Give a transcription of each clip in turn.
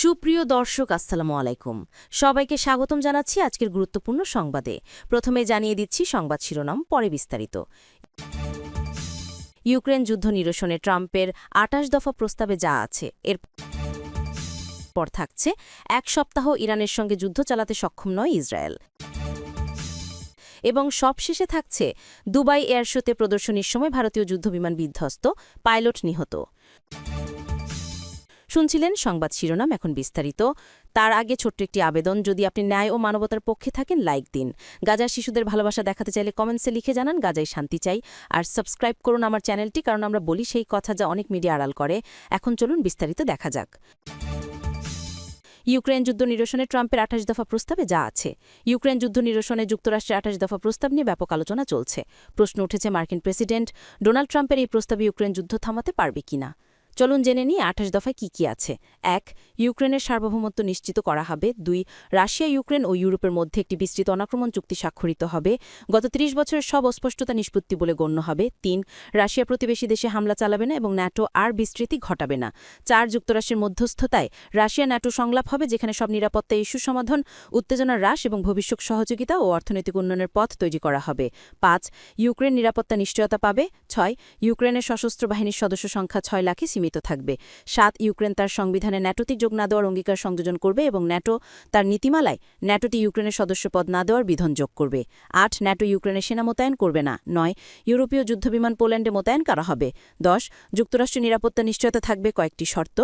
সুপ্রিয় দর্শক আসসালামু আলাইকুম সবাইকে স্বাগতম জানাচ্ছি আজকের গুরুত্বপূর্ণ সংবাদে। প্রথমে জানিয়ে দিচ্ছি সংবাদ শিরোনাম, পরে বিস্তারিত। ইউক্রেন যুদ্ধ নিরসনে ট্রাম্পের ২৮ দফা প্রস্তাবে যা আছে এর পর থাকছে এক সপ্তাহ ইরানের সঙ্গে যুদ্ধ চালাতে সক্ষম নয় ইসরায়েল, এবং সবশেষে থাকছে দুবাই এয়ার শোতে প্রদর্শনীর সময় ভারতীয় যুদ্ধবিমান বিধ্বস্ত, পাইলট নিহত। শুনছিলেন সংবাদ শিরোনাম, এখন বিস্তারিত। তার আগে ছোট্ট একটি আবেদন, যদি আপনি ন্যায় ও মানবতার পক্ষে থাকেন লাইক দিন, গাজার শিশুদের ভালোবাসা দেখাতে চাইলে কমেন্টসে লিখে জানান গাজায় শান্তি চাই, আর সাবস্ক্রাইব করুন আমার চ্যানেলটি, কারণ আমরা বলি সেই কথা যা অনেক মিডিয়া আড়াল করে। এখন চলুন বিস্তারিত দেখা যাক। ইউক্রেন যুদ্ধ নিরসনে ট্রাম্পের ২৮ দফা প্রস্তাবে যা আছে। ইউক্রেন যুদ্ধ নিরসনে যুক্তরাষ্ট্রের ২৮ দফা প্রস্তাব নিয়ে ব্যাপক আলোচনা চলছে। প্রশ্ন উঠেছে, মার্কিন প্রেসিডেন্ট ডোনাল্ড ট্রাম্পের এই প্রস্তাবে ইউক্রেন যুদ্ধ থামাতে পারবে কিনা। চলুন জেনে নিই ২৮ দফায় কি কি আছে। ১. ইউক্রেনের সার্বভৌমত্ব নিশ্চিত করা হবে। ২. রাশিয়া, ইউক্রেন ও ইউরোপের মধ্যে একটি বিস্তৃত অনাক্রমণ চুক্তি স্বাক্ষরিত হবে। গত ৩০ বছরের সব অস্পষ্টতা নিষ্পত্তি বলে গণ্য হবে। ৩. রাশিয়া প্রতিবেশী দেশে হামলা চালাবে না এবং ন্যাটো আর বিস্তৃতি ঘটাবে না। ৪. যুক্তরাষ্ট্রের মধ্যস্থতায় রাশিয়া ন্যাটো সংলাপ হবে, যেখানে সব নিরাপত্তা ইস্যু সমাধান, উত্তেজনার হ্রাস এবং ভবিষ্যৎ সহযোগিতা ও অর্থনৈতিক উন্নয়নের পথ তৈরি করা হবে। ৫. ইউক্রেন নিরাপত্তা নিশ্চয়তা পাবে। ৬. ইউক্রেনের সশস্ত্র বাহিনীর সদস্য সংখ্যা ৬ লাখে সীমিত থাকবে। ৭. ইউক্রেন তার সংবিধানে ন্যাটোতে যোগ না দেওয়ার অঙ্গীকার সংযোজন করবে এবং ন্যাটো তার নীতিমালায় ন্যাটোটি ইউক্রেনের সদস্যপদ না দেওয়ার বিধান যোগ করবে। ৮. ন্যাটো ইউক্রেনের সেনা মোতায়েন করবে না। ৯. ইউরোপীয় যুদ্ধবিমান পোল্যান্ডে মোতায়েন করা হবে। ১০. যুক্তরাষ্ট্রের নিরাপত্তা নিশ্চয়তা থাকবে কয়েকটি শর্ত।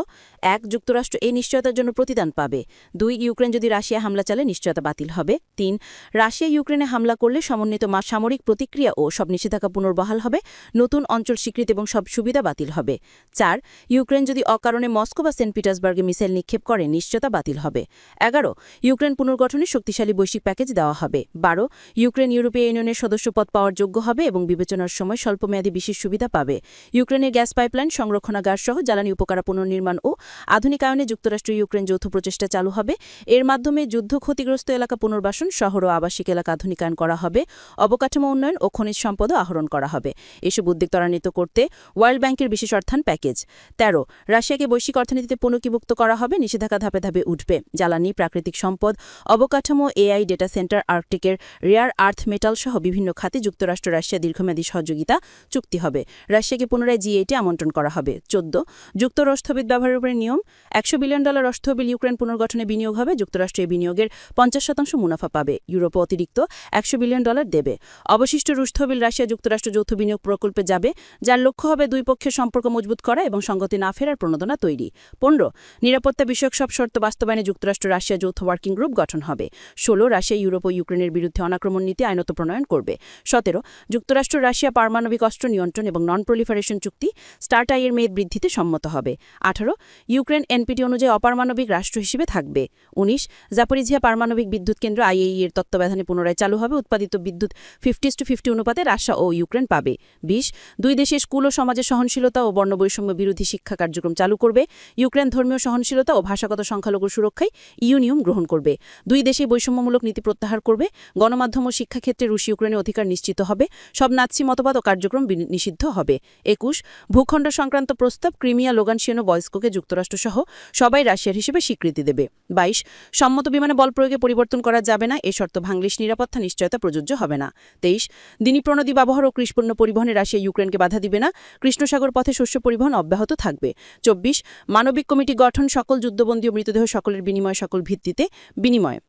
১. যুক্তরাষ্ট্র এই নিশ্চয়তার জন্য প্রতিদান পাবে। ২. ইউক্রেন যদি রাশিয়া হামলা চালে নিশ্চয়তা বাতিল হবে। ৩. রাশিয়া ইউক্রেনে হামলা করলে সমন্বিত সামরিক প্রতিক্রিয়া ও সব নিষেধাজ্ঞা পুনর্বহাল হবে, নতুন অঞ্চল স্বীকৃতি এবং সব সুবিধা বাতিল হবে। ৪. ইউক্রেন যদি অকারণে মস্কো বা সেন্ট পিটার্সবার্গে মিসাইল নিক্ষেপ করে নিশ্চয়তা বাতিল হবে। ১১. ইউক্রেন পুনর্গঠনের শক্তিশালী বৈশ্বিক প্যাকেজ দেওয়া হবে। ১২. ইউক্রেন ইউরোপীয় ইউনিয়নের সদস্যপদ পাওয়ার যোগ্য হবে এবং বিবেচনার সময় স্বল্পমেয়াদী বিশেষ সুবিধা পাবে। ইউক্রেনের গ্যাস পাইপলাইন, সংরক্ষণাগার সহ জ্বালানি উপকারা পুনর্নির্মাণ ও আধুনিকায়নে যুক্তরাষ্ট্র ইউক্রেন যৌথ প্রচেষ্টা চালু হবে। এর মাধ্যমে যুদ্ধ ক্ষতিগ্রস্ত এলাকা পুনর্বাসন, শহর ও আবাসিক এলাকা আধুনিকায়ন করা হবে, অবকাঠামো উন্নয়ন ও খনিজ সম্পদও আহরণ করা হবে। এসব উদ্যোগ ত্বরান্বিত করতে ওয়ার্ল্ড ব্যাংকের বিশেষ অর্থায়ন প্যাকেজ। ১৩. রাশিয়াকে বৈশ্বিক অর্থনীতিতে পুনর্বিভক্ত করা হবে, নিষেধাজ্ঞা ধাপে ধাপে উঠবে। জ্বালানি, প্রাকৃতিক সম্পদ, অবকাঠামো, এআই, ডেটা সেন্টার, আর্কটিকের রেয়ার আর্থ মেটাল সহ বিভিন্ন খাতে যুক্তরাষ্ট্র রাশিয়া দীর্ঘমেয়াদী সহযোগিতা চুক্তি হবে। রাশিয়াকে পুনরায় G8-এ আমন্ত্রণ করা হবে। ১৪. যুক্ত অর্থবিদ ব্যবহারের উপরে নিয়ম। $১০০ বিলিয়ন অর্থবিল ইউক্রেন পুনর্গঠনে বিনিয়োগ হবে। যুক্তরাষ্ট্র এই বিনিয়োগের ৫০% মুনাফা পাবে। ইউরোপ অতিরিক্ত $১০০ বিলিয়ন দেবে। অবশিষ্ট রুশ তহবিল রাশিয়া যুক্তরাষ্ট্র যৌথ বিনিয়োগ প্রকল্পে যাবে, যার লক্ষ্য হবে দুই পক্ষের সম্পর্ক মজবুত করা এবং সংগতি না ফেরার প্রণোদনা তৈরি। ১৫. নিরাপত্তা বিষয়ক সব শর্ত বাস্তবায়নে যুক্তরাষ্ট্র রাশিয়া যৌথ ওয়ার্কিং গ্রুপ গঠন হবে। ১৬. রাশিয়া ইউরোপ ও ইউক্রেনের বিরুদ্ধে অনাক্রমণ নীতি আইনত প্রণয়ন করবে। ১৭. যুক্তরাষ্ট্র রাশিয়া পারমাণবিক অস্ত্র নিয়ন্ত্রণ এবং নন প্রলিফারেশন চুক্তি START-I এর মেয়াদ বৃদ্ধিতে সম্মত হবে। ১৮. ইউক্রেন এনপিটি অনুযায়ী অপারমাণবিক রাষ্ট্র হিসেবে থাকবে। ১৯. জাপোরিঝিয়া পারমাণবিক বিদ্যুৎ কেন্দ্র IAEA এর তত্ত্বাবধানে পুনরায় চালু হবে। উৎপাদিত বিদ্যুৎ 50:50 অনুপাতে রাশিয়া ও ইউক্রেন পাবে। ২০. দুই দেশের স্কুল ও সমাজের সহনশীলতা ও বর্ণবৈষম্য বিরোধী শিক্ষা কার্যক্রম চালু করবে। ইউক্রেন ধর্মীয় সহনশীলতা ও ভাষাগত সংখ্যালঘুর সুরক্ষায় EU নিয়ম গ্রহণ করবে। দুই দেশেই বৈষম্যমূলক নীতি প্রত্যাহার করবে। গণমাধ্যম ও শিক্ষাক্ষেত্রে রুশ ইউক্রেনের অধিকার নিশ্চিত হবে। সব নাৎসি মতবাদ ও কার্যক্রম নিষিদ্ধ হবে। ২১. ভূখণ্ড সংক্রান্ত প্রস্তাব ক্রিমিয়া, লোগানশিয়ান ও বয়স্ককে যুক্তরাষ্ট্রসহ সবাই রাশিয়ার হিসেবে স্বীকৃতি দেবে। ২২. সম্মত বিমানে বল প্রয়োগে পরিবর্তন করা যাবে না, এ শর্ত ভাঙলে নিরাপত্তা নিশ্চয়তা প্রযোজ্য হবে না। ২৩. দ্বিনীপ্রণোদী ব্যবহার ও কৃষিপণ্য পরিবহনে রাশিয়া ইউক্রেনকে বাধা দিবে না। কৃষ্ণসাগর পথে শস্য পরিবহন অব্যাহত থাকবে। ২৪. মানবিক কমিটি গঠন, সকল যুদ্ধবন্দী ও মৃতদেহ সকলের বিনিময়, সকল ভিত্তিতে বিনিময়,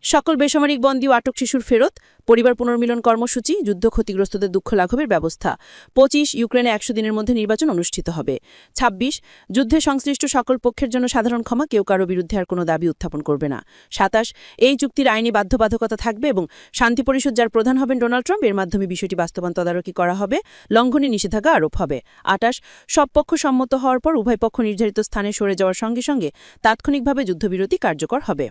সকল বেসামরিক বন্দী ও আটক শিশুর ফেরত, পরিবার পুনর্মিলন কর্মসূচি, যুদ্ধ ক্ষতিগ্রস্তদের দুঃখ লাঘবের ব্যবস্থা। ২৫. ইউক্রেনে ১০০ দিনের মধ্যে নির্বাচন অনুষ্ঠিত হবে। ২৬. যুদ্ধে সংশ্লিষ্ট সকল পক্ষের জন্য সাধারণ ক্ষমা, কেউ কারো বিরুদ্ধে আর কোনো দাবি উত্থাপন করবে না। ২৭. এই চুক্তির আইনি বাধ্যবাধকতা থাকবে এবং শান্তি পরিষদ, যার প্রধান হবেন ডোনাল্ড ট্রাম্প, এর মাধ্যমে বিষয়টি বাস্তবায়ন তদারকি করা হবে, লঙ্ঘনে নিষেধাজ্ঞা আরোপ হবে। ২৮. সব পক্ষ সম্মত হওয়ার পর উভয় পক্ষ নির্ধারিত স্থানে সরে যাওয়ার সঙ্গে সঙ্গে তাৎক্ষণিকভাবে যুদ্ধবিরতি কার্যকর হবে।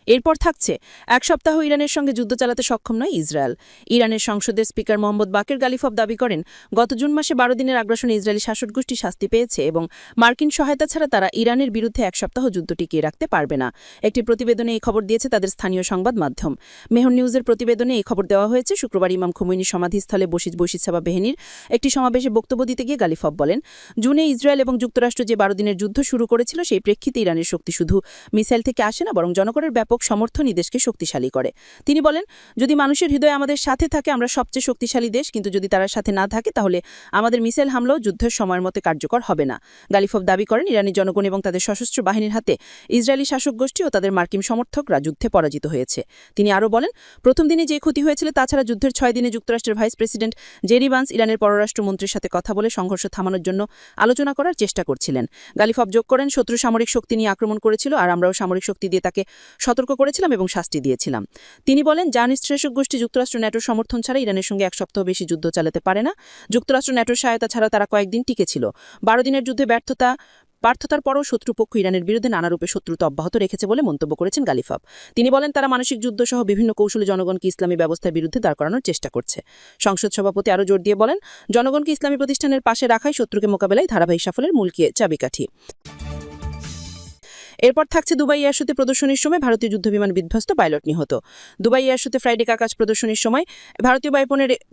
এরপর থাকছে এক সপ্তাহ ইরানের সঙ্গে যুদ্ধ চালাতে সক্ষম নয় ইসরায়েল। ইরানের সংসদের স্পিকার মোহাম্মদ বাকের গালিফভ দাবি করেন, গত জুন মাসে ১২ দিনের আগ্রাসনে ইসরায়েলি শাসকগোষ্ঠী শাস্তি পেয়েছে এবং মার্কিন সহায়তা ছাড়া তারা ইরানের বিরুদ্ধে এক সপ্তাহ যুদ্ধ টিকিয়ে রাখতে পারবে না। একটি প্রতিবেদনে এই খবর দিয়েছে তাদের স্থানীয় সংবাদ মাধ্যম মেহর নিউজের প্রতিবেদনে এই খবর দেওয়া হয়েছে। শুক্রবার ইমাম খুমৈনির সমাধিস্থলে বশিজ বেহেনির একটি সমাবেশে বক্তব্য দিতে গিয়ে গালিফভ বলেন, জুনে ইসরায়েল এবং যুক্তরাষ্ট্র যে ১২ দিনের যুদ্ধ শুরু করেছিল সেই প্রেক্ষিতে ইরানের শক্তি শুধু মিসাইল থেকে আসে না, বরং জনগণের ব্যাপক সমর্থনই দেশকে শক্তিশালী করে। তিনি বলেন, যদি মানুষের হৃদয় আমাদের সাথে থাকে আমরা সবচেয়ে শক্তিশালী দেশ, কিন্তু যদি তারা সাথে না থাকে তাহলে আমাদের মিসাইল হামলাও যুদ্ধের সময়ের মতো কার্যকর হবে না। গালিফভ দাবি করেন, ইরানি জনগণ এবং তাদের সশস্ত্র বাহিনীর হাতে ইসরায়েলি শাসক গোষ্ঠী ও তাদের মার্কিন সমর্থকরা যুদ্ধে পরাজিত হয়েছে। তিনি আরও বলেন, প্রথম দিনে যে ক্ষতি হয়েছিল তাছাড়া যুদ্ধের ৬ দিনে যুক্তরাষ্ট্রের ভাইস প্রেসিডেন্ট জেরি ভান্স ইরানের পররাষ্ট্রমন্ত্রীর সাথে কথা বলে সংঘর্ষ থামানোর জন্য আলোচনা করার চেষ্টা করছিলেন। গালিফভ যোগ করেন, শত্রু সামরিক শক্তি নিয়ে আক্রমণ করেছিল আর আমরাও সামরিক শক্তি দিয়ে তাকে সতর্ক করেছিলাম এবং শাস্তি দিয়েছিলাম। তিনি বলেন, জায়নিস্ট শাসক গোষ্ঠী যুক্তরাষ্ট্র ন্যাটোর সমর্থন ছাড়া ইরানের সঙ্গে এক সপ্তাহ বেশি যুদ্ধ চালাতে পারে না। যুক্তরাষ্ট্র ন্যাটোর সহায়তা ছাড়া তারা কয়েকদিন টিকেছিল। ১২ দিনের যুদ্ধে ব্যর্থতার পরও শত্রুপক্ষ ইরানের বিরুদ্ধে নানারূপে শত্রুতা অব্যাহত রেখেছে বলে মন্তব্য করেছেন গালিফভ। তিনি বলেন, তারা মানসিক যুদ্ধ সহ বিভিন্ন কৌশলে জনগণকে ইসলামী ব্যবস্থার বিরুদ্ধে দাঁড় করানোর চেষ্টা করছে। সংসদ সভাপতি আরও জোর দিয়ে বলেন, জনগণকে ইসলামী প্রতিষ্ঠানের পাশে রাখাই শত্রুকে মোকাবেলায় ধারাবাহিক সাফল্যের মূল চাবিকাঠি। এরপর থাকছে দুবাই এয়ারশোতে প্রদর্শনীর সময় ভারতীয় যুদ্ধবিমান বিধ্বস্ত, পাইলট নিহত। দুবাই এয়ারশোতে ফ্রাইডে আকাশ প্রদর্শনীর সময় ভারতীয়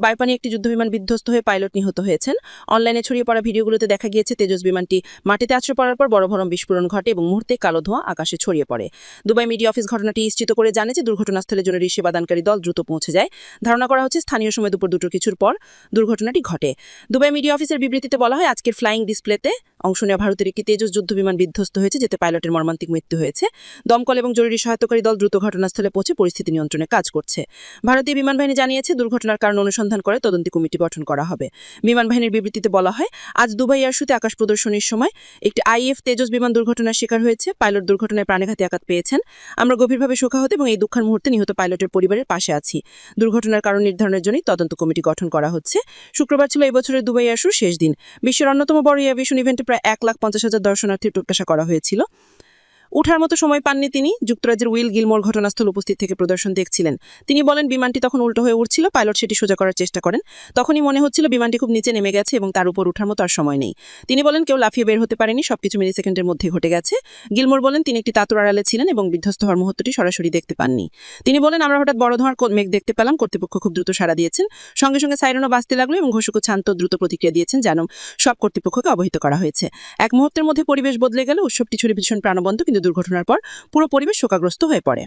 বায়ুপানে একটি যুদ্ধবিমান বিধ্বস্ত হয়ে পাইলট নিহত হয়েছেন। অনলাইনে ছড়িয়ে পড়া ভিডিওগুলোতে দেখা গিয়েছে তেজস বিমানটি মাটিতে আছড়ে পড়ার পর বড় ধরনের বিস্ফোরণ ঘটে এবং মুহূর্তে কালো ধোঁয়া আকাশে ছড়িয়ে পড়ে। দুবাই মিডিয়া অফিস ঘটনাটি নিশ্চিত করে জানিয়েছে দুর্ঘটনাস্থলে জরুরি সেবাদানকারী দল দ্রুত পৌঁছে যায়। ধারণা করা হচ্ছে স্থানীয় সময় দুপুর ২টোর কিছুর পর দুর্ঘটনাটি ঘটে। দুবাই মিডিয়া অফিসের বিবৃতিতে বলা হয়, আজকের ফ্লাইং ডিসপ্লেতে অংশ নেওয়া ভারতের একটি তেজস যুদ্ধবিমান বিধ্বস্ত হয়েছে, যেতে পাইলটের মর্মান্তিক মৃত্যু হয়েছে। দমকল এবং জরুরি সহায়তাকারী দল দ্রুত ঘটনাস্থলে পৌঁছে পরিস্থিতি নিয়ন্ত্রণে কাজ করছে। ভারতীয় বিমান বাহিনী জানিয়েছে, দুর্ঘটনার কারণ অনুসন্ধান করে তদন্তি কমিটি গঠন করা হবে। বিমান বাহিনীর বিবৃতিতে বলা হয়, আজ দুবাই এয়ারশোতে আকাশ প্রদর্শনীর সময় একটি আইএফ তেজস বিমান দুর্ঘটনার শিকার হয়েছে। পাইলট দুর্ঘটনায় প্রাণঘাতী আঘাত পেয়েছেন। আমরা গভীরভাবে শোকাহত এবং এই দুঃখের মুহূর্তে নিহত পাইলটের পরিবারের পাশে আছি। দুর্ঘটনার কারণ নির্ধারণের জন্য তদন্ত কমিটি গঠন করা হচ্ছে। শুক্রবার ছিল এই বছরের দুবাই এয়ারশোর শেষ দিন। বিশ্বের অন্যতম বড় এভিয়েশন ইভেন্টে প্রায় ১,৫০,০০০ দর্শনার্থীর প্রত্যাশা করা হয়েছিল। উঠার মতো সময় পাননি তিনি। যুক্তরাজ্যের উইল গিলমোর ঘটনাস্থল উপস্থিত থেকে প্রদর্শন দেখছিলেন। তিনি বলেন, বিমানটি তখন উল্টো হয়ে উঠছিল। পাইলট সেটি সোজা করার চেষ্টা করেন। তখনই মনে হচ্ছিল বিমানটি খুব নিচে নেমে গেছে এবং তার উপর উঠার মতো আর সময় নেই। তিনি বলেন, কেউ লাফিয়ে বের হতে পারেনি, সবকিছু মিলিসেকেন্ডের মধ্যে ঘটে গেছে। গিলমোর বলেন, তিনি একটি তাতুর আড়ালে ছিলেন এবং বিধ্বস্ত হওয়ার মুহূর্তটি সরাসরি দেখতে পাননি। তিনি বলেন, আমরা হঠাৎ বড় ধোঁয়ার মেঘ দেখতে পেলাম। কর্তৃপক্ষ খুব দ্রুত সাড়া দিয়েছেন। সঙ্গে সঙ্গে সাইরেনও বাজতে লাগলো এবং ঘোষকও শান্ত দ্রুত প্রতিক্রিয়া দিয়েছেন, যেন সব কর্তৃপক্ষকে অবহিত করা হয়েছে। এক মুহূর্তের মধ্যে পরিবেশ বদলে গেল। উৎসবটি ছুড়ে ভীষণ প্রাণবন্ত, কিন্তু দুর্ঘটনার পর পুরো পরিবেশ শোকাগ্রস্ত হয়ে পড়ে।